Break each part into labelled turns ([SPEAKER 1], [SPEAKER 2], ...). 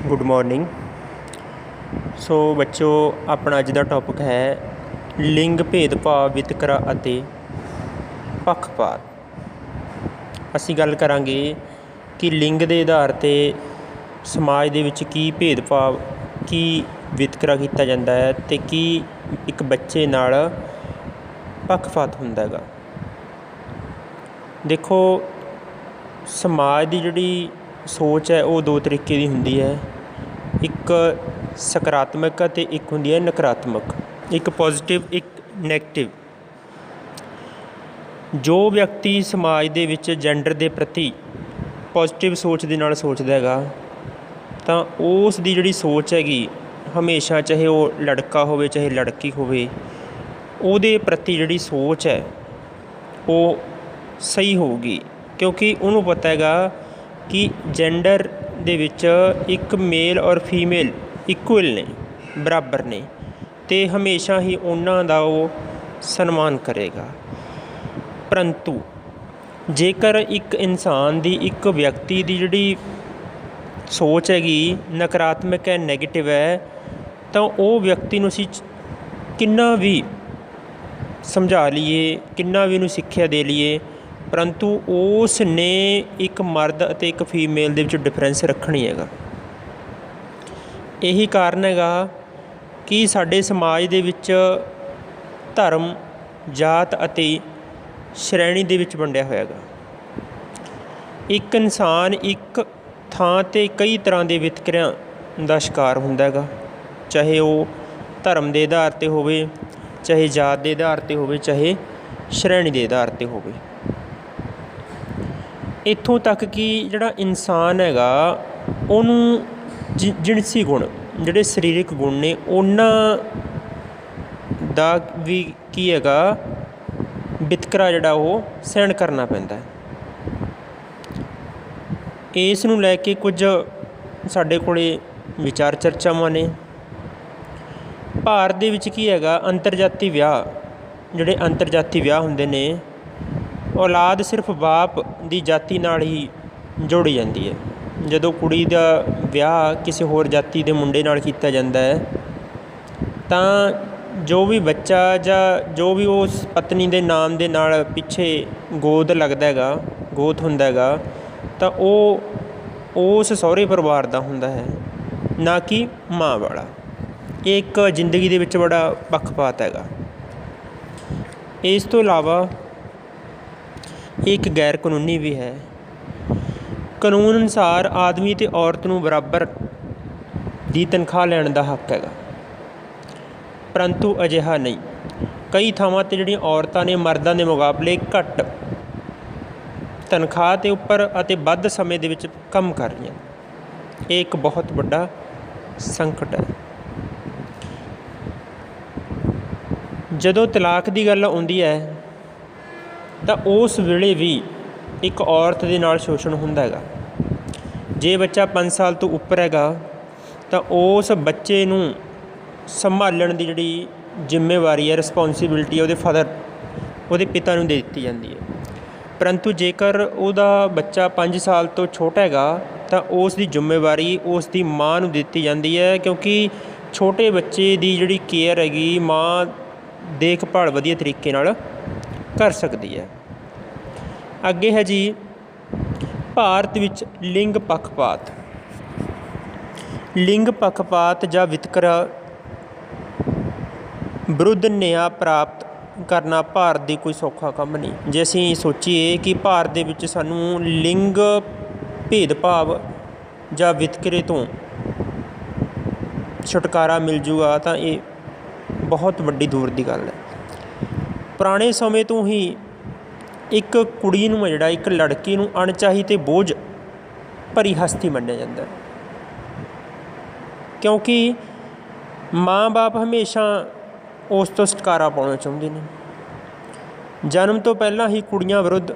[SPEAKER 1] Good morning. सो बच्चों, अपना अज का टॉपिक है लिंग भेदभाव, वितकरा ਅਤੇ पक्षपात। ਅਸੀਂ ਗੱਲ ਕਰਾਂਗੇ ਕਿ ਲਿੰਗ ਦੇ ਆਧਾਰ 'ਤੇ ਸਮਾਜ ਦੇ ਵਿੱਚ ਕੀ ਭੇਦਭਾਵ, ਕੀ ਵਿਤਕਰਾ ਕੀਤਾ ਜਾਂਦਾ ਹੈ ਅਤੇ ਕੀ ਇੱਕ ਬੱਚੇ ਨਾਲ ਪੱਖਪਾਤ ਹੁੰਦਾ ਹੈਗਾ। ਦੇਖੋ, ਸਮਾਜ ਦੀ ਜਿਹੜੀ ਸੋਚ ਹੈ ਉਹ ਦੋ ਤਰੀਕੇ ਦੀ ਹੁੰਦੀ ਹੈ। ਇੱਕ ਸਕਾਰਾਤਮਕ ਅਤੇ ਇੱਕ ਹੁੰਦੀ ਹੈ ਨਕਾਰਾਤਮਕ, ਇੱਕ ਪੋਜ਼ੀਟਿਵ, ਇੱਕ ਨੈਗੇਟਿਵ। ਜੋ ਵਿਅਕਤੀ ਸਮਾਜ ਦੇ ਵਿੱਚ ਜੈਂਡਰ ਦੇ ਪ੍ਰਤੀ ਪੋਜ਼ੀਟਿਵ ਸੋਚ ਦੇ ਨਾਲ ਸੋਚਦਾ ਹੈਗਾ ਤਾਂ ਉਸ ਦੀ ਜਿਹੜੀ ਸੋਚ ਹੈਗੀ ਹਮੇਸ਼ਾ, ਚਾਹੇ ਉਹ ਲੜਕਾ ਹੋਵੇ ਚਾਹੇ ਲੜਕੀ ਹੋਵੇ, ਉਹਦੇ ਪ੍ਰਤੀ ਜਿਹੜੀ ਸੋਚ ਹੈ ਉਹ ਸਹੀ ਹੋਊਗੀ। ਕਿਉਂਕਿ ਉਹਨੂੰ ਪਤਾ ਹੈਗਾ ਕਿ ਜੈਂਡਰ ਦੇ ਵਿੱਚ ਇੱਕ ਮੇਲ ਔਰ ਫੀਮੇਲ ਇਕੁਅਲ ਨੇ, ਬਰਾਬਰ ਨੇ, ਅਤੇ ਹਮੇਸ਼ਾ ਹੀ ਉਹਨਾਂ ਦਾ ਉਹ ਸਨਮਾਨ ਕਰੇਗਾ। ਪਰੰਤੂ ਜੇਕਰ ਇੱਕ ਇਨਸਾਨ ਦੀ, ਇੱਕ ਵਿਅਕਤੀ ਦੀ ਜਿਹੜੀ ਸੋਚ ਹੈਗੀ ਨਕਾਰਾਤਮਕ ਹੈ, ਨੈਗੇਟਿਵ ਹੈ, ਤਾਂ ਉਹ ਵਿਅਕਤੀ ਨੂੰ ਅਸੀਂ ਕਿੰਨਾ ਵੀ ਸਮਝਾ ਲਈਏ, ਕਿੰਨਾ ਵੀ ਉਹਨੂੰ ਸਿੱਖਿਆ ਦੇ ਲਈਏ, ਪਰੰਤੂ ਉਸ ਨੇ ਇੱਕ ਮਰਦ ਅਤੇ ਇੱਕ ਫੀਮੇਲ ਦੇ ਵਿੱਚ ਡਿਫਰੈਂਸ ਰੱਖਣੀ ਹੈਗਾ। ਇਹੀ ਕਾਰਨ ਹੈਗਾ ਕਿ ਸਾਡੇ ਸਮਾਜ ਦੇ ਵਿੱਚ ਧਰਮ, ਜਾਤ ਅਤੇ ਸ਼੍ਰੇਣੀ ਦੇ ਵਿੱਚ ਵੰਡਿਆ ਹੋਇਆ ਹੈਗਾ। ਇੱਕ ਇਨਸਾਨ ਇੱਕ ਥਾਂ 'ਤੇ ਕਈ ਤਰ੍ਹਾਂ ਦੇ ਵਿਤਕਰਿਆਂ ਦਾ ਸ਼ਿਕਾਰ ਹੁੰਦਾ ਹੈਗਾ, ਚਾਹੇ ਉਹ ਧਰਮ ਦੇ ਆਧਾਰ 'ਤੇ ਹੋਵੇ, ਚਾਹੇ ਜਾਤ ਦੇ ਆਧਾਰ 'ਤੇ ਹੋਵੇ, ਚਾਹੇ ਸ਼੍ਰੇਣੀ ਦੇ ਆਧਾਰ 'ਤੇ ਹੋਵੇ। ਇੱਥੋਂ ਤੱਕ ਕਿ ਜਿਹੜਾ ਇਨਸਾਨ ਹੈਗਾ ਉਹਨੂੰ ਜਿਣਸੀ ਗੁਣ, ਜਿਹੜੇ ਸਰੀਰਕ ਗੁਣ ਨੇ, ਉਹਨਾਂ ਦਾ ਵੀ ਕੀ ਹੈਗਾ ਵਿਤਕਰਾ ਜਿਹੜਾ ਉਹ ਸਹਿਣ ਕਰਨਾ ਪੈਂਦਾ ਹੈ। ਇਸ ਨੂੰ ਲੈ ਕੇ ਕੁਝ ਸਾਡੇ ਕੋਲ ਵਿਚਾਰ ਚਰਚਾਵਾਂ ਨੇ। ਭਾਰਤ ਦੇ ਵਿੱਚ ਕੀ ਹੈਗਾ, ਅੰਤਰਜਾਤੀ ਵਿਆਹ, ਜਿਹੜੇ ਅੰਤਰਜਾਤੀ ਵਿਆਹ ਹੁੰਦੇ ਨੇ, ਔਲਾਦ ਸਿਰਫ ਬਾਪ ਦੀ ਜਾਤੀ ਨਾਲ ਹੀ ਜੋੜੀ ਜਾਂਦੀ ਹੈ। ਜਦੋਂ ਕੁੜੀ ਦਾ ਵਿਆਹ ਕਿਸੇ ਹੋਰ ਜਾਤੀ ਦੇ ਮੁੰਡੇ ਨਾਲ ਕੀਤਾ ਜਾਂਦਾ ਹੈ ਤਾਂ ਜੋ ਵੀ ਬੱਚਾ ਜਾਂ ਜੋ ਵੀ ਉਸ ਪਤਨੀ ਦੇ ਨਾਮ ਦੇ ਨਾਲ ਪਿੱਛੇ ਗੋਦ ਲੱਗਦਾ ਹੈਗਾ, ਗੋਤ ਹੁੰਦਾ ਹੈਗਾ, ਤਾਂ ਉਹ ਉਸ ਸਹੁਰੇ ਪਰਿਵਾਰ ਦਾ ਹੁੰਦਾ ਹੈ, ਨਾ ਕਿ ਮਾਂ ਵਾਲਾ। ਇਹ ਇੱਕ ਜ਼ਿੰਦਗੀ ਦੇ ਵਿੱਚ ਬੜਾ ਪੱਖਪਾਤ ਹੈਗਾ। ਇਸ ਤੋਂ ਇਲਾਵਾ ਇਹ ਇੱਕ ਗੈਰ ਕਾਨੂੰਨੀ ਵੀ ਹੈ। ਕਾਨੂੰਨ ਅਨੁਸਾਰ ਆਦਮੀ ਅਤੇ ਔਰਤ ਨੂੰ ਬਰਾਬਰ ਦੀ ਤਨਖਾਹ ਲੈਣ ਦਾ ਹੱਕ ਹੈਗਾ, ਪਰੰਤੂ ਅਜਿਹਾ ਨਹੀਂ। ਕਈ ਥਾਵਾਂ 'ਤੇ ਜਿਹੜੀਆਂ ਔਰਤਾਂ ਨੇ ਮਰਦਾਂ ਦੇ ਮੁਕਾਬਲੇ ਘੱਟ ਤਨਖਾਹ 'ਤੇ ਉੱਪਰ ਅਤੇ ਵੱਧ ਸਮੇਂ ਦੇ ਵਿੱਚ ਕੰਮ ਕਰ ਰਹੀਆਂ। ਇਹ ਇੱਕ ਬਹੁਤ ਵੱਡਾ ਸੰਕਟ ਹੈ। ਜਦੋਂ ਤਲਾਕ ਦੀ ਗੱਲ ਆਉਂਦੀ ਹੈ ਤਾਂ ਉਸ ਵੇਲੇ ਵੀ ਇੱਕ ਔਰਤ ਦੇ ਨਾਲ ਸ਼ੋਸ਼ਣ ਹੁੰਦਾ ਹੈਗਾ। ਜੇ ਬੱਚਾ 5 ਸਾਲ ਤੋਂ ਉੱਪਰ ਹੈਗਾ ਤਾਂ ਉਸ ਬੱਚੇ ਨੂੰ ਸੰਭਾਲਣ ਦੀ ਜਿਹੜੀ ਜ਼ਿੰਮੇਵਾਰੀ ਹੈ, ਰਿਸਪੋਂਸੀਬਿਲਿਟੀ ਹੈ, ਉਹਦੇ ਫਾਦਰ, ਉਹਦੇ ਪਿਤਾ ਨੂੰ ਦੇ ਦਿੱਤੀ ਜਾਂਦੀ ਹੈ। ਪਰੰਤੂ ਜੇਕਰ ਉਹਦਾ ਬੱਚਾ 5 ਸਾਲ ਤੋਂ ਛੋਟਾ ਹੈਗਾ ਤਾਂ ਉਸ ਦੀ ਜ਼ਿੰਮੇਵਾਰੀ ਉਸ ਦੀ ਮਾਂ ਨੂੰ ਦਿੱਤੀ ਜਾਂਦੀ ਹੈ, ਕਿਉਂਕਿ ਛੋਟੇ ਬੱਚੇ ਦੀ ਜਿਹੜੀ ਕੇਅਰ ਹੈਗੀ, ਮਾਂ ਦੇਖਭਾਲ ਵਧੀਆ ਤਰੀਕੇ ਨਾਲ ਕਰ ਸਕਦੀ ਹੈ। ਅੱਗੇ ਹੈ ਜੀ ਭਾਰਤ ਵਿੱਚ ਲਿੰਗ ਪੱਖਪਾਤ। ਲਿੰਗ ਪੱਖਪਾਤ ਜਾਂ ਵਿਤਕਰਾ ਵਿਰੁੱਧ ਨਿਆਂ ਪ੍ਰਾਪਤ ਕਰਨਾ ਭਾਰਤ ਦੀ ਕੋਈ ਸੌਖਾ ਕੰਮ ਨਹੀਂ। ਜੇ ਅਸੀਂ ਸੋਚੀਏ ਕਿ ਭਾਰਤ ਦੇ ਵਿੱਚ ਸਾਨੂੰ ਲਿੰਗ ਭੇਦਭਾਵ ਜਾਂ ਵਿਤਕਰੇ ਤੋਂ ਛੁਟਕਾਰਾ ਮਿਲ ਜੂਗਾ ਤਾਂ ਇਹ ਬਹੁਤ ਵੱਡੀ ਦੂਰ ਦੀ ਗੱਲ ਹੈ। ਪੁਰਾਣੇ ਸਮੇਂ ਤੋਂ ਹੀ ਇੱਕ ਕੁੜੀ ਨੂੰ ਜਿਹੜਾ, ਇੱਕ ਲੜਕੀ ਨੂੰ ਅਣਚਾਹੀ ਅਤੇ ਬੋਝ ਭਰੀ ਹਸਤੀ ਮੰਨਿਆ ਜਾਂਦਾ, ਕਿਉਂਕਿ ਮਾਂ ਬਾਪ ਹਮੇਸ਼ਾ ਉਸ ਤੋਂ ਛੁਟਕਾਰਾ ਪਾਉਣਾ ਚਾਹੁੰਦੇ ਨੇ। ਜਨਮ ਤੋਂ ਪਹਿਲਾਂ ਹੀ ਕੁੜੀਆਂ ਵਿਰੁੱਧ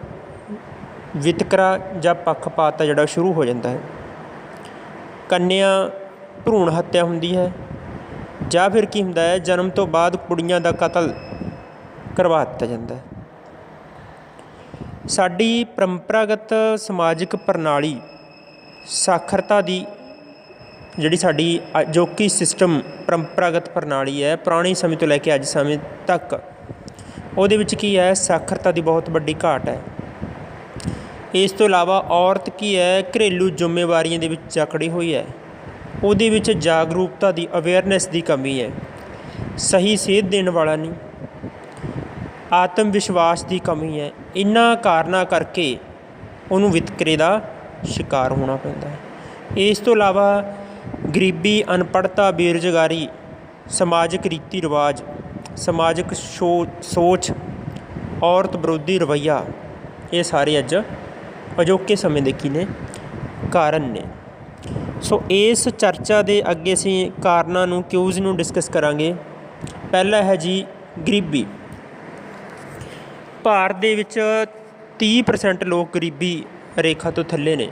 [SPEAKER 1] ਵਿਤਕਰਾ ਜਾਂ ਪੱਖਪਾਤ ਜਿਹੜਾ ਸ਼ੁਰੂ ਹੋ ਜਾਂਦਾ ਹੈ। ਕੰਨਿਆ ਭਰੂਣ ਹੱਤਿਆ ਹੁੰਦੀ ਹੈ, ਜਾਂ ਫਿਰ ਕੀ ਹੁੰਦਾ ਹੈ, ਜਨਮ ਤੋਂ ਬਾਅਦ ਕੁੜੀਆਂ ਦਾ ਕਤਲ ਕਰਵਾ ਦਿੱਤਾ ਜਾਂਦਾ ਹੈ। ਸਾਡੀ ਪਰੰਪਰਾਗਤ ਸਮਾਜਿਕ ਪ੍ਰਣਾਲੀ ਸਾਖਰਤਾ ਦੀ ਜਿਹੜੀ ਸਾਡੀ ਅਜੋਕੀ ਸਿਸਟਮ ਪਰੰਪਰਾਗਤ ਪ੍ਰਣਾਲੀ ਹੈ, ਪੁਰਾਣੇ ਸਮੇਂ ਤੋਂ ਲੈ ਕੇ ਅੱਜ ਸਮੇਂ ਤੱਕ, ਉਹਦੇ ਵਿੱਚ ਕੀ ਹੈ, ਸਾਖਰਤਾ ਦੀ ਬਹੁਤ ਵੱਡੀ ਘਾਟ ਹੈ। ਇਸ ਤੋਂ ਇਲਾਵਾ ਔਰਤ ਕੀ ਹੈ, ਘਰੇਲੂ ਜ਼ਿੰਮੇਵਾਰੀਆਂ ਦੇ ਵਿੱਚ ਜਕੜੀ ਹੋਈ ਹੈ। ਉਹਦੇ ਵਿੱਚ ਜਾਗਰੂਕਤਾ ਦੀ, ਅਵੇਅਰਨੈਸ ਦੀ ਕਮੀ ਹੈ। ਸਹੀ ਸੇਧ ਦੇਣ ਵਾਲਾ ਨਹੀਂ, ਆਤਮ ਵਿਸ਼ਵਾਸ ਦੀ ਕਮੀ ਹੈ। ਇਹਨਾਂ ਕਾਰਨਾਂ ਕਰਕੇ ਉਹਨੂੰ ਵਿਤਕਰੇ ਦਾ ਸ਼ਿਕਾਰ ਹੋਣਾ ਪੈਂਦਾ ਹੈ। ਇਸ ਤੋਂ ਇਲਾਵਾ ਗਰੀਬੀ, ਅਨਪੜ੍ਹਤਾ, ਬੇਰੁਜ਼ਗਾਰੀ, ਸਮਾਜਿਕ ਰੀਤੀ ਰਿਵਾਜ, ਸਮਾਜਿਕ ਸੋਚ, ਔਰਤ ਵਿਰੋਧੀ ਰਵੱਈਆ, ਇਹ ਸਾਰੇ ਅੱਜ ਅਜੋਕੇ ਸਮੇਂ ਦੇ ਕੀ ਨੇ, ਕਾਰਨ ਨੇ। ਸੋ ਇਸ ਚਰਚਾ ਦੇ ਅੱਗੇ ਅਸੀਂ ਕਾਰਨਾਂ ਨੂੰ, ਕਿਊਜ਼ ਨੂੰ ਡਿਸਕਸ ਕਰਾਂਗੇ। ਪਹਿਲਾ ਹੈ ਜੀ ਗਰੀਬੀ। ਭਾਰਤ ਦੇ ਵਿੱਚ 30% ਲੋਕ ਗਰੀਬੀ ਰੇਖਾ ਤੋਂ ਥੱਲੇ ਨੇ।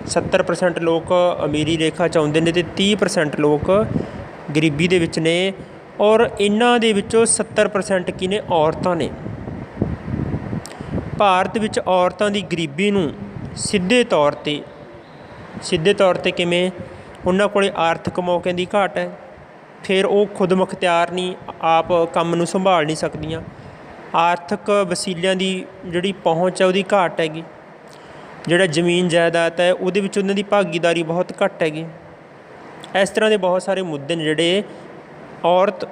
[SPEAKER 1] 70% ਲੋਕ ਅਮੀਰੀ ਰੇਖਾ 'ਚ ਆਉਂਦੇ ਨੇ ਅਤੇ 30% ਲੋਕ ਗਰੀਬੀ ਦੇ ਵਿੱਚ ਨੇ। ਔਰ ਇਹਨਾਂ ਦੇ ਵਿੱਚੋਂ 70% ਕੀ ਨੇ, ਔਰਤਾਂ ਨੇ। ਭਾਰਤ ਵਿੱਚ ਔਰਤਾਂ ਦੀ ਗਰੀਬੀ ਨੂੰ ਸਿੱਧੇ ਤੌਰ 'ਤੇ ਕਿਵੇਂ, ਉਹਨਾਂ ਕੋਲ ਆਰਥਿਕ ਮੌਕਿਆਂ ਦੀ ਘਾਟ ਹੈ। ਫਿਰ ਉਹ ਖੁਦ ਮੁਖਤਿਆਰ ਨਹੀਂ, ਆਪ ਕੰਮ ਨੂੰ ਸੰਭਾਲ ਨਹੀਂ ਸਕਦੀਆਂ। ਆਰਥਿਕ ਵਸੀਲਿਆਂ ਦੀ ਜਿਹੜੀ ਪਹੁੰਚ ਹੈ ਉਹਦੀ ਘਾਟ ਹੈਗੀ। ਜਿਹੜਾ ਜ਼ਮੀਨ ਜਾਇਦਾਦ ਹੈ ਉਹਦੇ ਵਿੱਚ ਉਹਨਾਂ ਦੀ ਭਾਗੀਦਾਰੀ ਬਹੁਤ ਘੱਟ ਹੈਗੀ। ਇਸ ਤਰ੍ਹਾਂ ਦੇ ਬਹੁਤ ਸਾਰੇ ਮੁੱਦੇ ਨੇ ਜਿਹੜੇ ਔਰਤ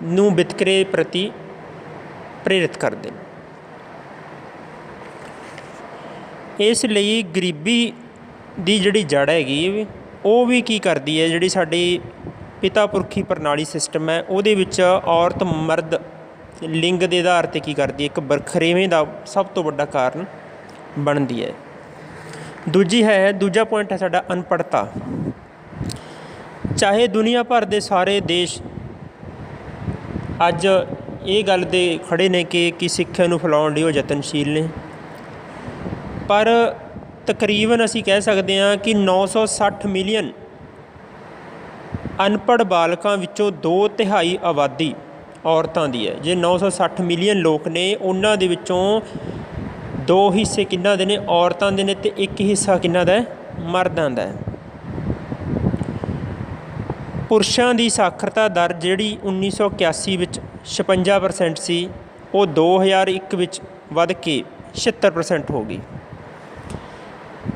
[SPEAKER 1] ਨੂੰ ਵਿਤਕਰੇ ਪ੍ਰਤੀ ਪ੍ਰੇਰਿਤ ਕਰਦੇ ਨੇ। ਇਸ ਲਈ ਗਰੀਬੀ ਦੀ ਜਿਹੜੀ ਜੜ੍ਹ ਹੈਗੀ ਉਹ ਵੀ ਕੀ ਕਰਦੀ ਹੈ, ਜਿਹੜੀ ਸਾਡੀ ਪਿਤਾ ਪੁਰਖੀ ਪ੍ਰਣਾਲੀ ਸਿਸਟਮ ਹੈ ਉਹਦੇ ਵਿੱਚ ਔਰਤ ਮਰਦ ਲਿੰਗ ਦੇ ਆਧਾਰ 'ਤੇ ਕੀ ਕਰਦੀ ਹੈ, ਇੱਕ ਵਖਰੇਵੇਂ ਦਾ ਸਭ ਤੋਂ ਵੱਡਾ ਕਾਰਨ ਬਣਦੀ ਹੈ। ਦੂਜਾ ਪੁਆਇੰਟ ਹੈ ਸਾਡਾ ਅਨਪੜ੍ਹਤਾ। ਚਾਹੇ ਦੁਨੀਆ ਭਰ ਦੇ ਸਾਰੇ ਦੇਸ਼ ਅੱਜ ਇਹ ਗੱਲ ਦੇ ਖੜ੍ਹੇ ਨੇ ਕਿ ਸਿੱਖਿਆ ਨੂੰ ਫੈਲਾਉਣ ਲਈ ਉਹ ਯਤਨਸ਼ੀਲ ਨੇ, ਪਰ ਤਕਰੀਬਨ ਅਸੀਂ ਕਹਿ ਸਕਦੇ ਹਾਂ ਕਿ 960 ਮਿਲੀਅਨ ਅਨਪੜ੍ਹ ਬਾਲਕਾਂ ਵਿੱਚੋਂ 2/3 ਆਬਾਦੀ ਔਰਤਾਂ ਦੀ ਹੈ। ਜੇ 960 ਮਿਲੀਅਨ ਲੋਕ ਨੇ, ਉਹਨਾਂ ਦੇ ਵਿੱਚੋਂ 2 ਹਿੱਸੇ ਕਿਹਨਾਂ ਦੇ ਨੇ, ਔਰਤਾਂ ਦੇ ਨੇ, ਅਤੇ 1 ਹਿੱਸਾ ਕਿਹਨਾਂ ਦਾ, ਮਰਦਾਂ ਦਾ। ਪੁਰਸ਼ਾਂ ਦੀ ਸਾਖਰਤਾ ਦਰ ਜਿਹੜੀ 1981 ਵਿੱਚ 56% ਸੀ, ਉਹ 2001 ਵਿੱਚ ਵੱਧ ਕੇ 76% ਹੋ ਗਈ।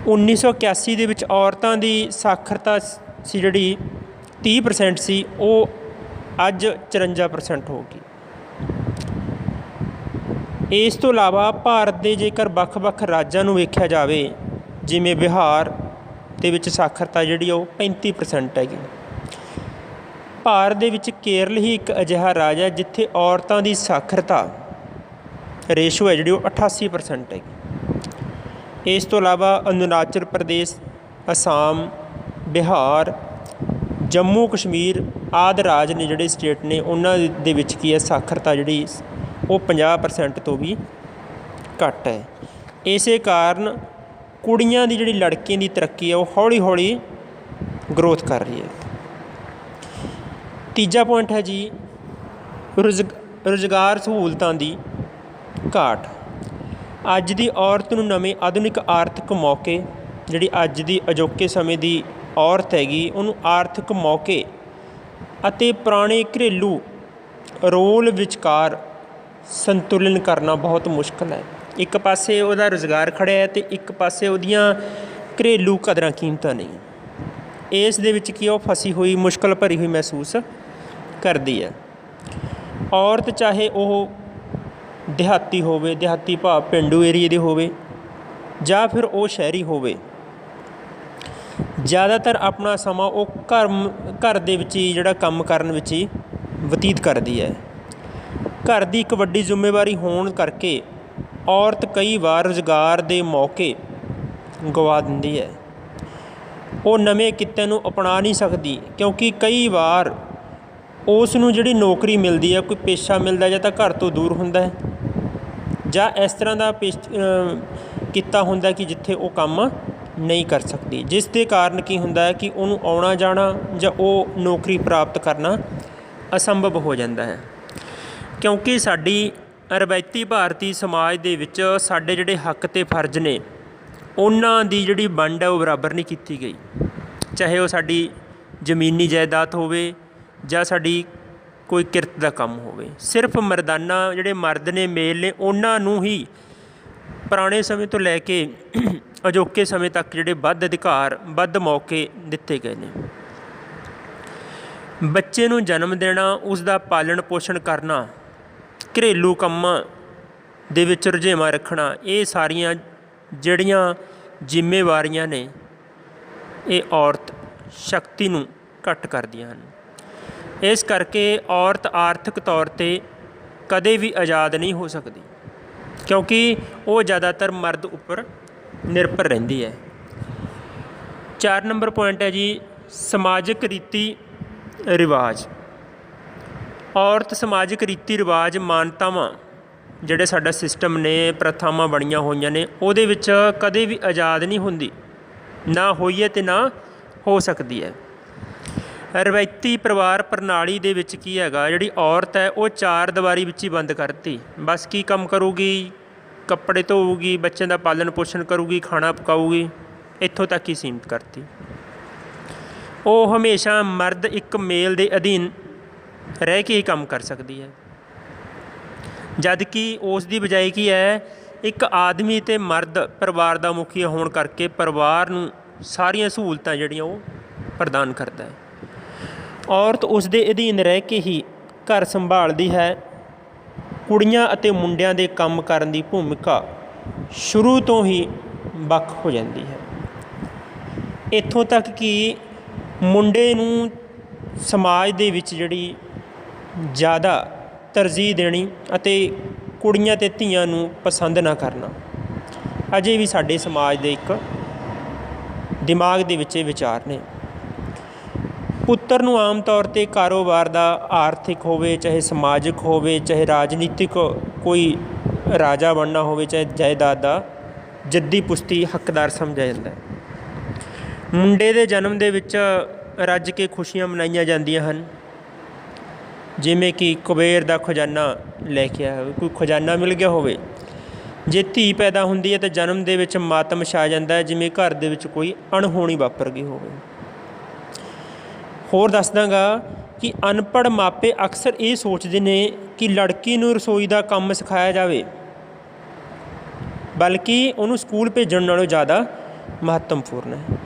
[SPEAKER 1] 1981 ਦੇ ਵਿੱਚ ਔਰਤਾਂ ਦੀ ਸਾਖਰਤਾ ਸੀ ਜਿਹੜੀ 30% ਸੀ, ਉਹ ਅੱਜ 54% ਹੋ ਗਈ। ਇਸ ਤੋਂ ਇਲਾਵਾ ਭਾਰਤ ਦੇ ਜੇਕਰ ਵੱਖ-ਵੱਖ ਰਾਜਾਂ ਨੂੰ ਵੇਖਿਆ ਜਾਵੇ, ਜਿਵੇਂ ਬਿਹਾਰ ਦੇ ਵਿੱਚ ਸਾਖਰਤਾ ਜਿਹੜੀ ਉਹ 35% ਹੈਗੀ। ਭਾਰਤ ਦੇ ਵਿੱਚ ਕੇਰਲ ਹੀ ਇੱਕ ਅਜਿਹਾ ਰਾਜ ਹੈ ਜਿੱਥੇ ਔਰਤਾਂ ਦੀ ਸਾਖਰਤਾ ਰੇਸ਼ੋ ਹੈ ਜਿਹੜੀ ਉਹ 88% ਹੈਗੀ। ਇਸ ਤੋਂ ਇਲਾਵਾ ਅਰੁਣਾਚਲ ਪ੍ਰਦੇਸ਼, ਅਸਾਮ, ਬਿਹਾਰ, ਜੰਮੂ ਕਸ਼ਮੀਰ ਆਦਿ ਰਾਜ ਨੇ ਜਿਹੜੇ ਸਟੇਟ ਨੇ, ਉਹਨਾਂ ਦੇ ਵਿੱਚ ਕੀ ਹੈ, ਸਾਖਰਤਾ ਜਿਹੜੀ ਉਹ 50% ਤੋਂ ਵੀ ਘੱਟ ਹੈ। ਇਸੇ ਕਾਰਨ ਕੁੜੀਆਂ ਦੀ ਜਿਹੜੀ ਲੜਕੀਆਂ ਦੀ ਤਰੱਕੀ ਹੈ ਉਹ ਹੌਲੀ ਹੌਲੀ ਗਰੋਥ ਕਰ ਰਹੀ ਹੈ। ਤੀਜਾ ਪੁਆਇੰਟ ਹੈ ਜੀ ਰੁਜ਼ਗਾਰ ਸਹੂਲਤਾਂ ਦੀ ਘਾਟ। ਅੱਜ ਦੀ ਔਰਤ ਨੂੰ ਨਵੇਂ ਆਧੁਨਿਕ ਆਰਥਿਕ ਮੌਕੇ, ਜਿਹੜੀ ਅੱਜ ਦੀ ਅਜੋਕੇ ਸਮੇਂ ਦੀ ਔਰਤ ਹੈਗੀ, ਉਹਨੂੰ ਆਰਥਿਕ ਮੌਕੇ ਅਤੇ ਪੁਰਾਣੇ ਘਰੇਲੂ ਰੋਲ ਵਿਚਕਾਰ ਸੰਤੁਲਨ ਕਰਨਾ ਬਹੁਤ ਮੁਸ਼ਕਿਲ ਹੈ। ਇੱਕ ਪਾਸੇ ਉਹਦਾ ਰੁਜ਼ਗਾਰ ਖੜ੍ਹਿਆ ਹੈ ਅਤੇ ਇੱਕ ਪਾਸੇ ਉਹਦੀਆਂ ਘਰੇਲੂ ਕਦਰਾਂ ਕੀਮਤਾਂ ਨਹੀਂ। ਇਸ ਦੇ ਵਿੱਚ ਕੀ ਉਹ ਫਸੀ ਹੋਈ, ਮੁਸ਼ਕਿਲ ਭਰੀ ਹੋਈ ਮਹਿਸੂਸ ਕਰਦੀ ਹੈ। ਔਰਤ ਚਾਹੇ ਉਹ ਦਿਹਾਤੀ ਹੋਵੇ, ਦਿਹਾਤੀ ਭਾਵ ਪੇਂਡੂ ਏਰੀਏ ਦੇ ਹੋਵੇ, ਜਾਂ ਫਿਰ ਉਹ ਸ਼ਹਿਰੀ ਹੋਵੇ, ਜ਼ਿਆਦਾਤਰ ਆਪਣਾ ਸਮਾਂ ਉਹ ਘਰ ਦੇ ਵਿੱਚ ਹੀ ਜਿਹੜਾ ਕੰਮ ਕਰਨ ਵਿੱਚ ਹੀ ਬਤੀਤ ਕਰਦੀ ਹੈ। ਘਰ ਦੀ ਇੱਕ ਵੱਡੀ ਜ਼ਿੰਮੇਵਾਰੀ ਹੋਣ ਕਰਕੇ ਔਰਤ ਕਈ ਵਾਰ ਰੁਜ਼ਗਾਰ ਦੇ ਮੌਕੇ ਗਵਾ ਦਿੰਦੀ ਹੈ। ਉਹ ਨਵੇਂ ਕਿੱਤੇ ਨੂੰ ਅਪਣਾ ਨਹੀਂ ਸਕਦੀ, ਕਿਉਂਕਿ ਕਈ ਵਾਰ ਉਸ ਨੂੰ ਜਿਹੜੀ ਨੌਕਰੀ ਮਿਲਦੀ ਹੈ, ਕੋਈ ਪੇਸ਼ਾ ਮਿਲਦਾ ਜਾਂ ਤਾਂ ਘਰ ਤੋਂ ਦੂਰ ਹੁੰਦਾ ਹੈ, ਜਾਂ ਇਸ ਤਰ੍ਹਾਂ ਦਾ ਕਿੱਤਾ ਹੁੰਦਾ ਕਿ ਜਿੱਥੇ ਉਹ ਕੰਮ ਨਹੀਂ ਕਰ ਸਕਦੀ, ਜਿਸ ਦੇ ਕਾਰਨ ਕੀ ਹੁੰਦਾ ਹੈ ਕਿ ਉਹਨੂੰ ਆਉਣਾ ਜਾਣਾ ਜਾਂ ਉਹ ਨੌਕਰੀ ਪ੍ਰਾਪਤ ਕਰਨਾ ਅਸੰਭਵ ਹੋ ਜਾਂਦਾ ਹੈ। ਕਿਉਂਕਿ ਸਾਡੀ ਰਵਾਇਤੀ ਭਾਰਤੀ ਸਮਾਜ ਦੇ ਵਿੱਚ ਸਾਡੇ ਜਿਹੜੇ ਹੱਕ ਅਤੇ ਫਰਜ਼ ਨੇ, ਉਹਨਾਂ ਦੀ ਜਿਹੜੀ ਵੰਡ ਹੈ ਉਹ ਬਰਾਬਰ ਨਹੀਂ ਕੀਤੀ ਗਈ। ਚਾਹੇ ਉਹ ਸਾਡੀ ਜ਼ਮੀਨੀ ਜਾਇਦਾਦ ਹੋਵੇ ਜਾਂ ਸਾਡੀ ਕੋਈ ਕਿਰਤ ਦਾ ਕੰਮ ਹੋਵੇ। ਸਿਰਫ ਮਰਦਾਨਾ ਜਿਹੜੇ ਮਰਦ ਨੇ, ਮੇਲ ਨੇ, ਉਹਨਾਂ ਨੂੰ ਹੀ ਪੁਰਾਣੇ ਸਮੇਂ ਤੋਂ ਲੈ ਕੇ ਅਜੋਕੇ ਸਮੇਂ ਤੱਕ ਜਿਹੜੇ ਵੱਧ ਅਧਿਕਾਰ, ਵੱਧ ਮੌਕੇ ਦਿੱਤੇ ਗਏ ਨੇ। ਬੱਚੇ ਨੂੰ ਜਨਮ ਦੇਣਾ, ਉਸ ਦਾ ਪਾਲਣ ਪੋਸ਼ਣ ਕਰਨਾ, ਘਰੇਲੂ ਕੰਮਾਂ ਦੇ ਵਿੱਚ ਰੁਝੇਵਾਂ ਰੱਖਣਾ, ਇਹ ਸਾਰੀਆਂ ਜਿਹੜੀਆਂ ਜ਼ਿੰਮੇਵਾਰੀਆਂ ਨੇ ਇਹ ਔਰਤ ਸ਼ਕਤੀ ਨੂੰ ਘੱਟ ਕਰਦੀਆਂ ਹਨ। ਇਸ ਕਰਕੇ ਔਰਤ ਆਰਥਿਕ ਤੌਰ 'ਤੇ ਕਦੇ ਵੀ ਆਜ਼ਾਦ ਨਹੀਂ ਹੋ ਸਕਦੀ, ਕਿਉਂਕਿ ਉਹ ਜ਼ਿਆਦਾਤਰ ਮਰਦ ਉੱਪਰ ਨਿਰਭਰ ਰਹਿੰਦੀ ਹੈ। 4 ਨੰਬਰ ਪੁਆਇੰਟ ਹੈ ਜੀ, ਸਮਾਜਿਕ ਰੀਤੀ ਰਿਵਾਜ। ਔਰਤ ਸਮਾਜਿਕ ਰੀਤੀ ਰਿਵਾਜ, ਮਾਨਤਾਵਾਂ ਜਿਹੜੇ ਸਾਡਾ ਸਿਸਟਮ ਨੇ, ਪ੍ਰਥਾਵਾਂ ਬਣੀਆਂ ਹੋਈਆਂ ਨੇ, ਉਹਦੇ ਵਿੱਚ ਕਦੇ ਵੀ ਆਜ਼ਾਦ ਨਹੀਂ ਹੁੰਦੀ, ਨਾ ਹੋਈ ਹੈ ਅਤੇ ਨਾ ਹੋ ਸਕਦੀ ਹੈ। ਰਵਾਇਤੀ ਪਰਿਵਾਰ ਪ੍ਰਣਾਲੀ ਦੇ ਵਿੱਚ ਕੀ ਹੈਗਾ, ਜਿਹੜੀ ਔਰਤ ਹੈ ਉਹ 4 ਦੀਵਾਰੀ ਵਿੱਚ ਹੀ ਬੰਦ ਕਰਤੀ। ਬਸ ਕੀ ਕੰਮ ਕਰੂਗੀ? ਕੱਪੜੇ ਧੋਊਗੀ, ਬੱਚਿਆਂ ਦਾ ਪਾਲਣ ਪੋਸ਼ਣ ਕਰੂਗੀ, ਖਾਣਾ ਪਕਾਊਗੀ, ਇੱਥੋਂ ਤੱਕ ਹੀ ਸੀਮਿਤ ਕਰਤੀ। ਉਹ ਹਮੇਸ਼ਾ ਮਰਦ ਇੱਕ ਮੇਲ ਦੇ ਅਧੀਨ ਰਹਿ ਕੇ ਹੀ ਕੰਮ ਕਰ ਸਕਦੀ ਹੈ, ਜਦ ਕਿ ਉਸ ਦੀ ਬਜਾਏ ਕੀ ਹੈ, ਇੱਕ ਆਦਮੀ ਅਤੇ ਮਰਦ ਪਰਿਵਾਰ ਦਾ ਮੁਖੀ ਹੋਣ ਕਰਕੇ ਪਰਿਵਾਰ ਨੂੰ ਸਾਰੀਆਂ ਸਹੂਲਤਾਂ ਜਿਹੜੀਆਂ ਉਹ ਪ੍ਰਦਾਨ ਕਰਦਾ ਹੈ। ਔਰਤ ਉਸ ਦੇ ਅਧੀਨ ਰਹਿ ਕੇ ਹੀ ਘਰ ਸੰਭਾਲਦੀ ਹੈ। ਕੁੜੀਆਂ ਅਤੇ ਮੁੰਡਿਆਂ ਦੇ ਕੰਮ ਕਰਨ ਦੀ ਭੂਮਿਕਾ ਸ਼ੁਰੂ ਤੋਂ ਹੀ ਵੱਖ ਹੋ ਜਾਂਦੀ ਹੈ, ਇੱਥੋਂ ਤੱਕ ਕਿ ਮੁੰਡੇ ਨੂੰ ਸਮਾਜ ਦੇ ਵਿੱਚ ਜਿਹੜੀ ਜ਼ਿਆਦਾ ਤਰਜੀਹ ਦੇਣੀ ਅਤੇ ਕੁੜੀਆਂ ਅਤੇ ਧੀਆਂ ਨੂੰ ਪਸੰਦ ਨਾ ਕਰਨਾ ਅਜੇ ਵੀ ਸਾਡੇ ਸਮਾਜ ਦੇ ਇੱਕ ਦਿਮਾਗ ਦੇ ਵਿੱਚ ਇਹ ਵਿਚਾਰ ਨੇ। ਪੁੱਤਰ ਨੂੰ ਆਮ ਤੌਰ 'ਤੇ ਕਾਰੋਬਾਰ ਦਾ, ਆਰਥਿਕ ਹੋਵੇ ਚਾਹੇ ਸਮਾਜਿਕ ਹੋਵੇ, ਚਾਹੇ ਰਾਜਨੀਤਿਕ ਕੋਈ ਰਾਜਾ ਬਣਨਾ ਹੋਵੇ, ਚਾਹੇ ਜਾਇਦਾਦ ਦਾ ਜੱਦੀ ਪੁਸ਼ਤੀ ਹੱਕਦਾਰ ਸਮਝਿਆ ਜਾਂਦਾ ਹੈ। ਮੁੰਡੇ ਦੇ ਜਨਮ ਦੇ ਵਿੱਚ ਰੱਜ ਕੇ ਖੁਸ਼ੀਆਂ ਮਨਾਈਆਂ ਜਾਂਦੀਆਂ ਹਨ, ਜਿਵੇਂ ਕਿ ਕੁਬੇਰ ਦਾ ਖਜ਼ਾਨਾ ਲੈ ਕੇ ਆਇਆ ਹੋਵੇ, ਕੋਈ ਖਜ਼ਾਨਾ ਮਿਲ ਗਿਆ ਹੋਵੇ। ਜੇ ਧੀ ਪੈਦਾ ਹੁੰਦੀ ਹੈ ਤਾਂ ਜਨਮ ਦੇ ਵਿੱਚ ਮਾਤਮ ਛਾ ਜਾਂਦਾ ਹੈ, ਜਿਵੇਂ ਘਰ ਦੇ ਵਿੱਚ ਕੋਈ ਅਣਹੋਣੀ ਵਾਪਰ ਗਈ ਹੋਵੇ। ਹੋਰ ਦੱਸ ਦਾਂਗਾ ਕਿ ਅਨਪੜ੍ਹ ਮਾਪੇ ਅਕਸਰ ਇਹ ਸੋਚਦੇ ਨੇ ਕਿ ਲੜਕੀ ਨੂੰ ਰਸੋਈ ਦਾ ਕੰਮ ਸਿਖਾਇਆ ਜਾਵੇ, ਬਲਕਿ ਉਹਨੂੰ ਸਕੂਲ ਭੇਜਣ ਨਾਲੋਂ ਜ਼ਿਆਦਾ ਮਹੱਤਵਪੂਰਨ ਹੈ।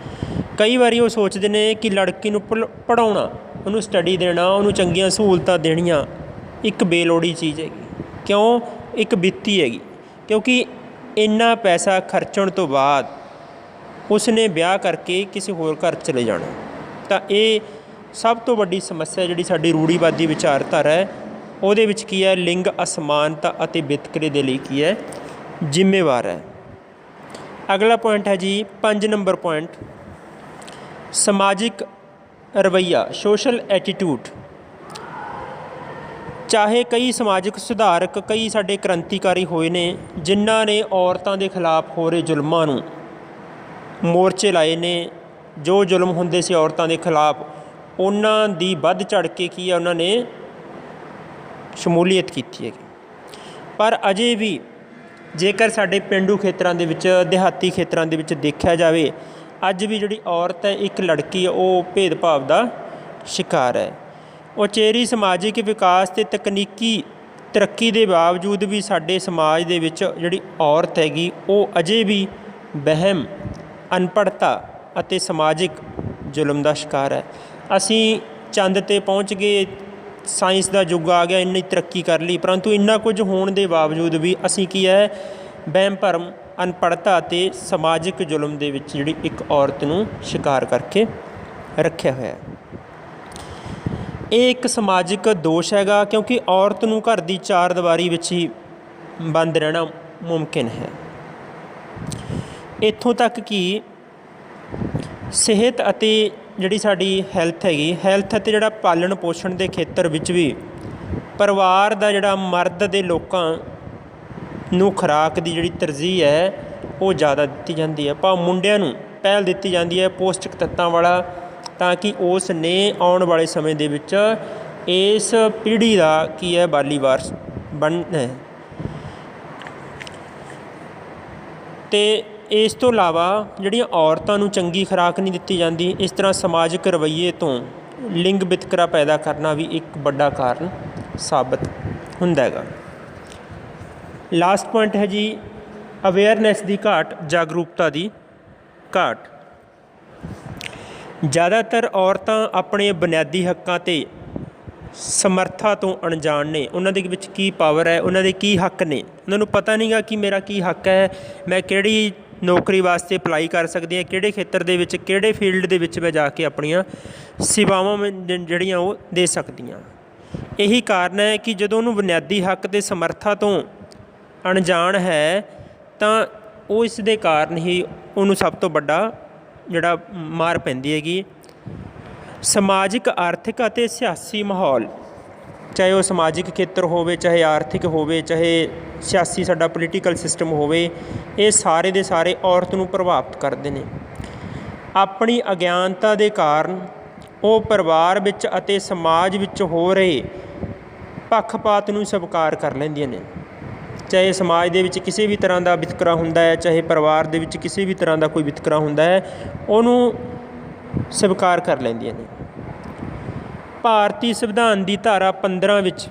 [SPEAKER 1] ਕਈ ਵਾਰੀ ਉਹ ਸੋਚਦੇ ਨੇ ਕਿ ਲੜਕੀ ਨੂੰ ਪੜ੍ਹਾਉਣਾ, ਉਹਨੂੰ ਸਟੱਡੀ ਦੇਣਾ, ਉਹਨੂੰ ਚੰਗੀਆਂ ਸਹੂਲਤਾਂ ਦੇਣੀਆਂ ਇੱਕ ਬੇਲੋੜੀ ਚੀਜ਼ ਹੈਗੀ। ਕਿਉਂ? ਇੱਕ ਵਿੱਤੀ ਹੈਗੀ, ਕਿਉਂਕਿ ਇੰਨਾ ਪੈਸਾ ਖਰਚਣ ਤੋਂ ਬਾਅਦ ਉਸਨੇ ਵਿਆਹ ਕਰਕੇ ਕਿਸੇ ਹੋਰ ਘਰ ਚਲੇ ਜਾਣਾ। ਤਾਂ ਇਹ ਸਭ ਤੋਂ ਵੱਡੀ ਸਮੱਸਿਆ ਜਿਹੜੀ ਸਾਡੀ ਰੂੜੀਵਾਦੀ ਵਿਚਾਰਧਾਰਾ ਹੈ, ਉਹਦੇ ਵਿੱਚ ਕੀ ਹੈ, ਲਿੰਗ ਅਸਮਾਨਤਾ ਅਤੇ ਵਿਤਕਰੇ ਦੇ ਲਈ ਕੀ ਹੈ, ਜ਼ਿੰਮੇਵਾਰ ਹੈ। ਅਗਲਾ ਪੁਆਇੰਟ ਹੈ ਜੀ 5 ਨੰਬਰ ਪੁਆਇੰਟ, ਸਮਾਜਿਕ ਰਵੱਈਆ, ਸੋਸ਼ਲ ਐਟੀਟਿਊਡ। ਚਾਹੇ ਕਈ ਸਮਾਜਿਕ ਸੁਧਾਰਕ, ਕਈ ਸਾਡੇ ਕ੍ਰਾਂਤੀਕਾਰੀ ਹੋਏ ਨੇ ਜਿਨ੍ਹਾਂ ਨੇ ਔਰਤਾਂ ਦੇ ਖਿਲਾਫ ਹੋ ਰਹੇ ਜ਼ੁਲਮਾਂ ਨੂੰ ਮੋਰਚੇ ਲਾਏ ਨੇ। ਜੋ ਜ਼ੁਲਮ ਹੁੰਦੇ ਸੀ ਔਰਤਾਂ ਦੇ ਖਿਲਾਫ, ਉਹਨਾਂ ਦੀ ਵੱਧ ਚੜ੍ਹ ਕੇ ਕੀ ਹੈ, ਉਹਨਾਂ ਨੇ ਸ਼ਮੂਲੀਅਤ ਕੀਤੀ ਹੈਗੀ। ਪਰ ਅਜੇ ਵੀ ਜੇਕਰ ਸਾਡੇ ਪੇਂਡੂ ਖੇਤਰਾਂ ਦੇ ਵਿੱਚ, ਦਿਹਾਤੀ ਖੇਤਰਾਂ ਦੇ ਵਿੱਚ ਦੇਖਿਆ ਜਾਵੇ, ਅੱਜ ਵੀ ਜਿਹੜੀ ਔਰਤ ਹੈ, ਇੱਕ ਲੜਕੀ ਹੈ, ਉਹ ਭੇਦਭਾਵ ਦਾ ਸ਼ਿਕਾਰ ਹੈ। ਉਚੇਰੀ ਸਮਾਜਿਕ ਵਿਕਾਸ ਅਤੇ ਤਕਨੀਕੀ ਤਰੱਕੀ ਦੇ ਬਾਵਜੂਦ ਵੀ ਸਾਡੇ ਸਮਾਜ ਦੇ ਵਿੱਚ ਜਿਹੜੀ ਔਰਤ ਹੈਗੀ, ਉਹ ਅਜੇ ਵੀ ਵਹਿਮ, ਅਨਪੜ੍ਹਤਾ ਅਤੇ ਸਮਾਜਿਕ ਜ਼ੁਲਮ ਦਾ ਸ਼ਿਕਾਰ ਹੈ। ਅਸੀਂ ਚੰਦ 'ਤੇ ਪਹੁੰਚ ਗਏ, ਸਾਇੰਸ ਦਾ ਯੁੱਗ ਆ ਗਿਆ, ਇੰਨੀ ਤਰੱਕੀ ਕਰ ਲਈ, ਪਰੰਤੂ ਇੰਨਾ ਕੁਝ ਹੋਣ ਦੇ ਬਾਵਜੂਦ ਵੀ ਅਸੀਂ ਕੀ ਹੈ, ਵਹਿਮ ਭਰਮ, ਅਨਪੜ੍ਹਤਾ ਅਤੇ ਸਮਾਜਿਕ ਜ਼ੁਲਮ ਦੇ ਵਿੱਚ ਜਿਹੜੀ ਇੱਕ ਔਰਤ ਨੂੰ ਸ਼ਿਕਾਰ ਕਰਕੇ ਰੱਖਿਆ ਹੋਇਆ। ਇਹ ਇੱਕ ਸਮਾਜਿਕ ਦੋਸ਼ ਹੈਗਾ, ਕਿਉਂਕਿ ਔਰਤ ਨੂੰ ਘਰ ਦੀ 4 ਦੀਵਾਰੀ ਵਿੱਚ ਹੀ ਬੰਦ ਰਹਿਣਾ ਮੁਮਕਿਨ ਹੈ। ਇੱਥੋਂ ਤੱਕ ਕਿ ਸਿਹਤ ਅਤੇ ਜਿਹੜੀ ਸਾਡੀ ਹੈਲਥ ਹੈਗੀ, ਹੈਲਥ ਅਤੇ ਜਿਹੜਾ ਪਾਲਣ ਪੋਸ਼ਣ ਦੇ ਖੇਤਰ ਵਿੱਚ ਵੀ ਪਰਿਵਾਰ ਦਾ ਜਿਹੜਾ ਮਰਦ ਦੇ ਲੋਕਾਂ ਨੂੰ ਖੁਰਾਕ ਦੀ ਜਿਹੜੀ ਤਰਜੀਹ ਹੈ ਉਹ ਜ਼ਿਆਦਾ ਦਿੱਤੀ ਜਾਂਦੀ ਹੈ। ਭਾਵ ਮੁੰਡਿਆਂ ਨੂੰ ਪਹਿਲ ਦਿੱਤੀ ਜਾਂਦੀ ਹੈ ਪੌਸ਼ਟਿਕ ਤੱਤਾਂ ਵਾਲਾ, ਤਾਂ ਕਿ ਉਸ ਨੇ ਆਉਣ ਵਾਲੇ ਸਮੇਂ ਦੇ ਵਿੱਚ ਇਸ ਪੀੜ੍ਹੀ ਦਾ ਕੀ ਹੈ, ਬਾਲੀ ਵਾਰਸ ਬਣਨਾ ਹੈ। ਅਤੇ ਇਸ ਤੋਂ ਇਲਾਵਾ ਜਿਹੜੀਆਂ ਔਰਤਾਂ ਨੂੰ ਚੰਗੀ ਖੁਰਾਕ ਨਹੀਂ ਦਿੱਤੀ ਜਾਂਦੀ, ਇਸ ਤਰ੍ਹਾਂ ਸਮਾਜਿਕ ਰਵੱਈਏ ਤੋਂ ਲਿੰਗ ਵਿਤਕਰਾ ਪੈਦਾ ਕਰਨਾ ਵੀ ਇੱਕ ਵੱਡਾ ਕਾਰਨ ਸਾਬਤ ਹੁੰਦਾ ਹੈਗਾ। ਲਾਸਟ ਪੁਆਇੰਟ ਹੈ ਜੀ ਅਵੇਅਰਨੈਸ ਦੀ ਘਾਟ, ਜਾਗਰੂਕਤਾ ਦੀ ਘਾਟ। ਜ਼ਿਆਦਾਤਰ ਔਰਤਾਂ ਆਪਣੇ ਬੁਨਿਆਦੀ ਹੱਕਾਂ ਅਤੇ ਸਮਰੱਥਾ ਤੋਂ ਅਣਜਾਣ ਨੇ। ਉਹਨਾਂ ਦੇ ਵਿੱਚ ਕੀ ਪਾਵਰ ਹੈ, ਉਹਨਾਂ ਦੇ ਕੀ ਹੱਕ ਨੇ, ਉਹਨਾਂ ਨੂੰ ਪਤਾ ਨਹੀਂ ਗਾ ਕਿ ਮੇਰਾ ਕੀ ਹੱਕ ਹੈ, ਮੈਂ ਕਿਹੜੀ ਨੌਕਰੀ ਵਾਸਤੇ ਅਪਲਾਈ ਕਰ ਸਕਦੀ ਹਾਂ, ਕਿਹੜੇ ਖੇਤਰ ਦੇ ਵਿੱਚ, ਕਿਹੜੇ ਫੀਲਡ ਦੇ ਵਿੱਚ ਮੈਂ ਜਾ ਕੇ ਆਪਣੀਆਂ ਸੇਵਾਵਾਂ ਜਿਹੜੀਆਂ ਉਹ ਦੇ ਸਕਦੀ ਹਾਂ। ਇਹੀ ਕਾਰਨ ਹੈ ਕਿ ਜਦੋਂ ਉਹਨੂੰ ਬੁਨਿਆਦੀ ਹੱਕ ਅਤੇ ਸਮਰੱਥਾ ਤੋਂ ਅਣਜਾਣ ਹੈ ਤਾਂ ਉਹ ਇਸ ਦੇ ਕਾਰਨ ਹੀ ਉਹਨੂੰ ਸਭ ਤੋਂ ਵੱਡਾ ਜਿਹੜਾ ਮਾਰ ਪੈਂਦੀ ਹੈਗੀ। ਸਮਾਜਿਕ, ਆਰਥਿਕ ਅਤੇ ਸਿਆਸੀ ਮਾਹੌਲ, ਚਾਹੇ ਉਹ ਸਮਾਜਿਕ ਖੇਤਰ ਹੋਵੇ, ਚਾਹੇ ਆਰਥਿਕ ਹੋਵੇ, ਚਾਹੇ ਸਿਆਸੀ ਸਾਡਾ ਪੋਲੀਟੀਕਲ ਸਿਸਟਮ ਹੋਵੇ, ਇਹ ਸਾਰੇ ਦੇ ਸਾਰੇ ਔਰਤ ਨੂੰ ਪ੍ਰਭਾਵਿਤ ਕਰਦੇ ਨੇ। ਆਪਣੀ ਅਗਿਆਨਤਾ ਦੇ ਕਾਰਨ ਉਹ ਪਰਿਵਾਰ ਵਿੱਚ ਅਤੇ ਸਮਾਜ ਵਿੱਚ ਹੋ ਰਹੇ ਪੱਖਪਾਤ ਨੂੰ ਸਵੀਕਾਰ ਕਰ ਲੈਂਦੀਆਂ ਨੇ। ਚਾਹੇ ਸਮਾਜ ਦੇ ਵਿੱਚ ਕਿਸੇ ਵੀ ਤਰ੍ਹਾਂ ਦਾ ਵਿਤਕਰਾ ਹੁੰਦਾ ਹੈ, ਚਾਹੇ ਪਰਿਵਾਰ ਦੇ ਵਿੱਚ ਕਿਸੇ ਵੀ ਤਰ੍ਹਾਂ ਦਾ ਕੋਈ ਵਿਤਕਰਾ ਹੁੰਦਾ ਹੈ, ਉਹਨੂੰ ਸਵੀਕਾਰ ਕਰ ਲੈਂਦੀਆਂ ਨੇ। ਭਾਰਤੀ ਸੰਵਿਧਾਨ ਦੀ ਧਾਰਾ 15 ਵਿੱਚ,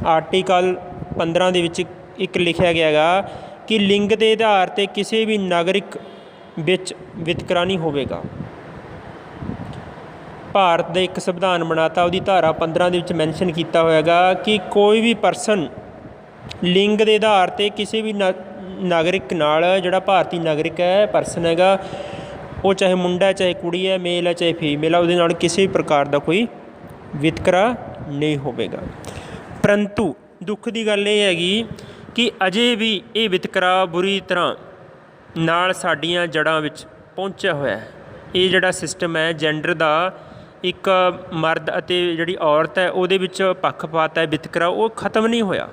[SPEAKER 1] ਆਰਟੀਕਲ 15 ਦੇ ਵਿੱਚ ਇੱਕ ਲਿਖਿਆ ਗਿਆ ਹੈਗਾ ਕਿ ਲਿੰਗ ਦੇ ਆਧਾਰ 'ਤੇ ਕਿਸੇ ਵੀ ਨਾਗਰਿਕ ਵਿੱਚ ਵਿਤਕਰਾ ਨਹੀਂ ਹੋਵੇਗਾ। ਭਾਰਤ ਦੇ ਇੱਕ ਸੰਵਿਧਾਨ ਬਣਾਤਾ, ਉਹਦੀ ਧਾਰਾ 15 ਦੇ ਵਿੱਚ ਮੈਨਸ਼ਨ ਕੀਤਾ ਹੋਇਆ ਹੈਗਾ ਕਿ ਕੋਈ ਵੀ ਪਰਸਨ ਲਿੰਗ ਦੇ ਆਧਾਰ 'ਤੇ ਕਿਸੇ ਵੀ ਨਾਗਰਿਕ ਨਾਲ, ਜਿਹੜਾ ਭਾਰਤੀ ਨਾਗਰਿਕ ਹੈ, ਪਰਸਨ ਹੈਗਾ, ਉਹ ਚਾਹੇ ਮੁੰਡਾ ਹੈ, ਚਾਹੇ ਕੁੜੀ ਹੈ, ਮੇਲ ਹੈ, ਚਾਹੇ ਫੀਮੇਲ ਹੈ, ਉਹਦੇ ਨਾਲ ਕਿਸੇ ਵੀ ਪ੍ਰਕਾਰ ਦਾ ਕੋਈ ਵਿਤਕਰਾ ਨਹੀਂ ਹੋਵੇਗਾ। ਪਰੰਤੂ ਦੁੱਖ ਦੀ ਗੱਲ ਇਹ ਹੈਗੀ ਕਿ ਅਜੇ ਵੀ ਇਹ ਵਿਤਕਰਾ ਬੁਰੀ ਤਰ੍ਹਾਂ ਨਾਲ ਸਾਡੀਆਂ ਜੜ੍ਹਾਂ ਵਿੱਚ ਪਹੁੰਚਿਆ ਹੋਇਆ ਹੈ। ਇਹ ਜਿਹੜਾ ਸਿਸਟਮ ਹੈ ਜੈਂਡਰ ਦਾ, ਇੱਕ ਮਰਦ ਅਤੇ ਜਿਹੜੀ ਔਰਤ ਹੈ ਉਹਦੇ ਵਿੱਚ ਪੱਖਪਾਤ ਹੈ, ਵਿਤਕਰਾ, ਉਹ ਖਤਮ ਨਹੀਂ ਹੋਇਆ।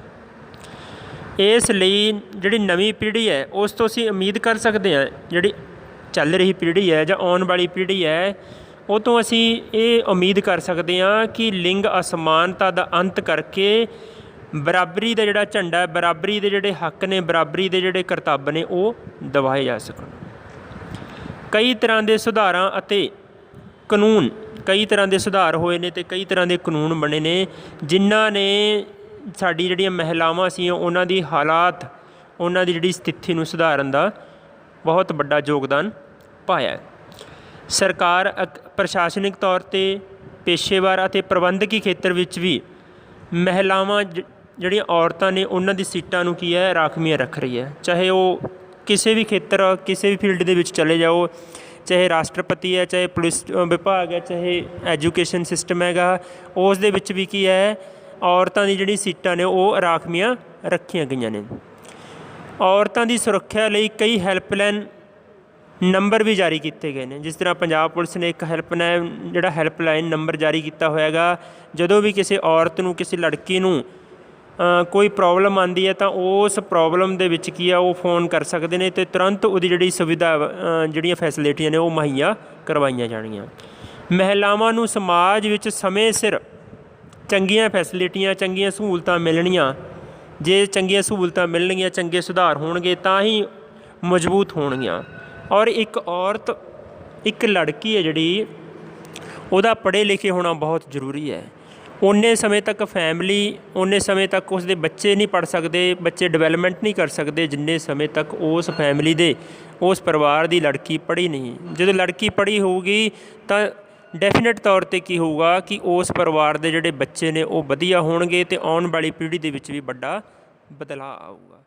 [SPEAKER 1] ਇਸ ਲਈ ਜਿਹੜੀ ਨਵੀਂ ਪੀੜ੍ਹੀ ਹੈ ਉਸ ਤੋਂ ਅਸੀਂ ਉਮੀਦ ਕਰ ਸਕਦੇ ਹਾਂ, ਜਿਹੜੀ ਚੱਲ ਰਹੀ ਪੀੜ੍ਹੀ ਹੈ ਜਾਂ ਆਉਣ ਵਾਲੀ ਪੀੜ੍ਹੀ ਹੈ, ਉਹ ਤੋਂ ਅਸੀਂ ਇਹ ਉਮੀਦ ਕਰ ਸਕਦੇ ਹਾਂ ਕਿ ਲਿੰਗ ਅਸਮਾਨਤਾ ਦਾ ਅੰਤ ਕਰਕੇ ਬਰਾਬਰੀ ਦਾ ਜਿਹੜਾ ਝੰਡਾ, ਬਰਾਬਰੀ ਦੇ ਜਿਹੜੇ ਹੱਕ ਨੇ, ਬਰਾਬਰੀ ਦੇ ਜਿਹੜੇ ਕਰਤੱਵ ਨੇ, ਉਹ ਦਿਵਾਏ ਜਾ ਸਕਣ। ਕਈ ਤਰ੍ਹਾਂ ਦੇ ਸੁਧਾਰਾਂ ਅਤੇ ਕਾਨੂੰਨ, ਕਈ ਤਰ੍ਹਾਂ ਦੇ ਸੁਧਾਰ ਹੋਏ ਨੇ ਅਤੇ ਕਈ ਤਰ੍ਹਾਂ ਦੇ ਕਾਨੂੰਨ ਬਣੇ ਨੇ ਜਿਨ੍ਹਾਂ ਨੇ ਸਾਡੀ ਜਿਹੜੀਆਂ ਮਹਿਲਾਵਾਂ ਸੀ ਉਹਨਾਂ ਦੀ ਹਾਲਾਤ, ਉਹਨਾਂ ਦੀ ਜਿਹੜੀ ਸਥਿਤੀ ਨੂੰ ਸੁਧਾਰਨ ਦਾ ਬਹੁਤ ਵੱਡਾ ਯੋਗਦਾਨ ਪਾਇਆ। ਸਰਕਾਰ ਪ੍ਰਸ਼ਾਸਨਿਕ ਤੌਰ 'ਤੇ, ਪੇਸ਼ੇਵਰ ਅਤੇ ਪ੍ਰਬੰਧਕੀ ਖੇਤਰ ਵਿੱਚ ਵੀ ਮਹਿਲਾਵਾਂ ਜਿਹੜੀਆਂ ਔਰਤਾਂ ਨੇ ਉਹਨਾਂ ਦੀ ਸੀਟਾਂ ਨੂੰ ਕੀ ਹੈ, ਰਾਖਵੀਆਂ ਰੱਖ ਰਹੀ ਹੈ। ਚਾਹੇ ਉਹ ਕਿਸੇ ਵੀ ਖੇਤਰ, ਕਿਸੇ ਵੀ ਫੀਲਡ ਦੇ ਵਿੱਚ ਚਲੇ ਜਾਓ, ਚਾਹੇ ਰਾਸ਼ਟਰਪਤੀ ਹੈ, ਚਾਹੇ ਪੁਲਿਸ ਵਿਭਾਗ ਹੈ, ਚਾਹੇ ਐਜੂਕੇਸ਼ਨ ਸਿਸਟਮ ਹੈਗਾ, ਉਸ ਦੇ ਵਿੱਚ ਵੀ ਕੀ ਹੈ, ਔਰਤਾਂ ਦੀ ਜਿਹੜੀ ਸੀਟਾਂ ਨੇ ਉਹ ਰਾਖਵੀਆਂ ਰੱਖੀਆਂ ਗਈਆਂ ਨੇ। ਔਰਤਾਂ ਦੀ ਸੁਰੱਖਿਆ ਲਈ ਕਈ ਹੈਲਪਲਾਈਨ ਨੰਬਰ ਵੀ ਜਾਰੀ ਕੀਤੇ ਗਏ ਨੇ। ਜਿਸ ਤਰ੍ਹਾਂ ਪੰਜਾਬ ਪੁਲਿਸ ਨੇ ਇੱਕ ਹੈਲਪਲਾਈਨ ਨੰਬਰ ਜਾਰੀ ਕੀਤਾ ਹੋਇਆ ਹੈਗਾ। ਜਦੋਂ ਵੀ ਕਿਸੇ ਔਰਤ ਨੂੰ, ਕਿਸੇ ਲੜਕੀ ਨੂੰ ਕੋਈ ਪ੍ਰੋਬਲਮ ਆਉਂਦੀ ਹੈ ਤਾਂ ਉਸ ਪ੍ਰੋਬਲਮ ਦੇ ਵਿੱਚ ਕੀ ਆ, ਉਹ ਫੋਨ ਕਰ ਸਕਦੇ ਨੇ ਅਤੇ ਤੁਰੰਤ ਉਹਦੀ ਜਿਹੜੀ ਸੁਵਿਧਾ, ਜਿਹੜੀਆਂ ਫੈਸਿਲਿਟੀਆਂ ਨੇ ਉਹ ਮੁਹੱਈਆ ਕਰਵਾਈਆਂ ਜਾਣਗੀਆਂ। ਮਹਿਲਾਵਾਂ ਨੂੰ ਸਮਾਜ ਵਿੱਚ ਸਮੇਂ ਸਿਰ ਚੰਗੀਆਂ ਫੈਸਿਲਿਟੀਆਂ, ਚੰਗੀਆਂ ਸਹੂਲਤਾਂ ਮਿਲਣੀਆਂ। ਜੇ ਚੰਗੀਆਂ ਸਹੂਲਤਾਂ ਮਿਲਣਗੀਆਂ, ਚੰਗੇ ਸੁਧਾਰ ਹੋਣਗੇ ਤਾਂ ਹੀ ਮਜ਼ਬੂਤ ਹੋਣਗੀਆਂ। ਔਰ ਇੱਕ ਔਰਤ, ਇੱਕ ਲੜਕੀ ਹੈ ਜਿਹੜੀ, ਉਹਦਾ ਪੜ੍ਹੇ ਲਿਖੇ ਹੋਣਾ ਬਹੁਤ ਜ਼ਰੂਰੀ ਹੈ। ਓਨੇ ਸਮੇਂ ਤੱਕ ਫੈਮਿਲੀ, ਓਨੇ ਸਮੇਂ ਤੱਕ ਉਸਦੇ ਬੱਚੇ ਨਹੀਂ ਪੜ੍ਹ ਸਕਦੇ, ਬੱਚੇ ਡਿਵੈਲਪਮੈਂਟ ਨਹੀਂ ਕਰ ਸਕਦੇ ਜਿੰਨੇ ਸਮੇਂ ਤੱਕ ਉਸ ਫੈਮਿਲੀ ਦੇ, ਉਸ ਪਰਿਵਾਰ ਦੀ ਲੜਕੀ ਪੜ੍ਹੀ ਨਹੀਂ। ਜਦੋਂ ਲੜਕੀ ਪੜ੍ਹੀ ਹੋਊਗੀ ਤਾਂ ਡੈਫੀਨੇਟ ਤੌਰ 'ਤੇ ਕੀ ਹੋਊਗਾ ਕਿ ਉਸ ਪਰਿਵਾਰ ਦੇ ਜਿਹੜੇ ਬੱਚੇ ਨੇ ਉਹ ਵਧੀਆ ਹੋਣਗੇ ਅਤੇ ਆਉਣ ਵਾਲੀ ਪੀੜ੍ਹੀ ਦੇ ਵਿੱਚ ਵੀ ਵੱਡਾ ਬਦਲਾਅ ਆਊਗਾ।